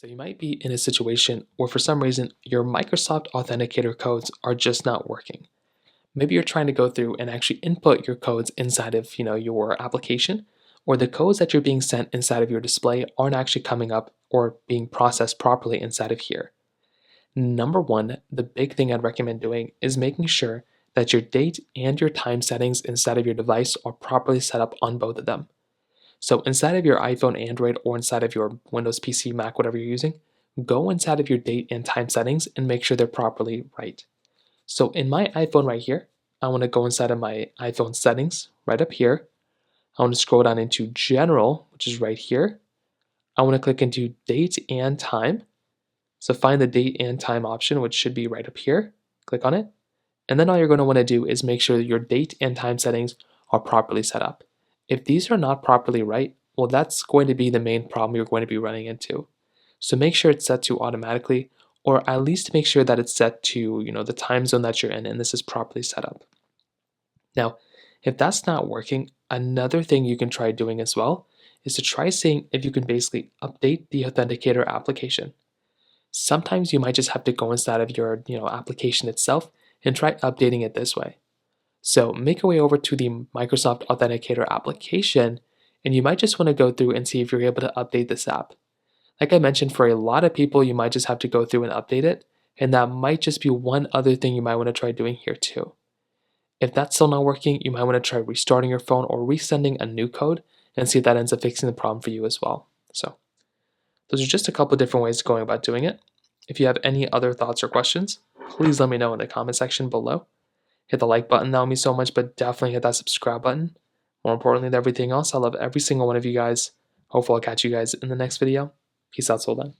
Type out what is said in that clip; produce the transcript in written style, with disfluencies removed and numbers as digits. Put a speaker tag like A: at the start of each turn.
A: So you might be in a situation where for some reason your Microsoft Authenticator codes are just not working. Maybe you're trying to go through and actually input your codes inside of, your application, or the codes that you're being sent inside of your display aren't actually coming up or being processed properly inside of here. Number one, the big thing I'd recommend doing is making sure that your date and your time settings inside of your device are properly set up on both of them. So inside of your iPhone, Android, or inside of your Windows PC, Mac, whatever you're using, go inside of your date and time settings and make sure they're properly right. So in my iPhone right here, I want to go inside of my iPhone settings right up here. I want to scroll down into general, which is right here. I want to click into date and time. So find the date and time option, which should be right up here. Click on it. And then all you're going to want to do is make sure that your date and time settings are properly set up. If these are not properly right, well, that's going to be the main problem you're going to be running into. So make sure it's set to automatically, or at least make sure that it's set to, the time zone that you're in and this is properly set up. Now, if that's not working, another thing you can try doing as well is to try seeing if you can basically update the Authenticator application. Sometimes you might just have to go inside of your, application itself and try updating it this way. So make your way over to the Microsoft Authenticator application, and you might just want to go through and see if you're able to update this app. Like I mentioned, for a lot of people, you might just have to go through and update it, and that might just be one other thing you might want to try doing here too. If that's still not working, you might want to try restarting your phone or resending a new code and see if that ends up fixing the problem for you as well. So those are just a couple of different ways of going about doing it. If you have any other thoughts or questions, please let me know in the comment section below. Hit the like button, that would mean so much, but definitely hit that subscribe button. More importantly than everything else, I love every single one of you guys. Hopefully I'll catch you guys in the next video. Peace out till then.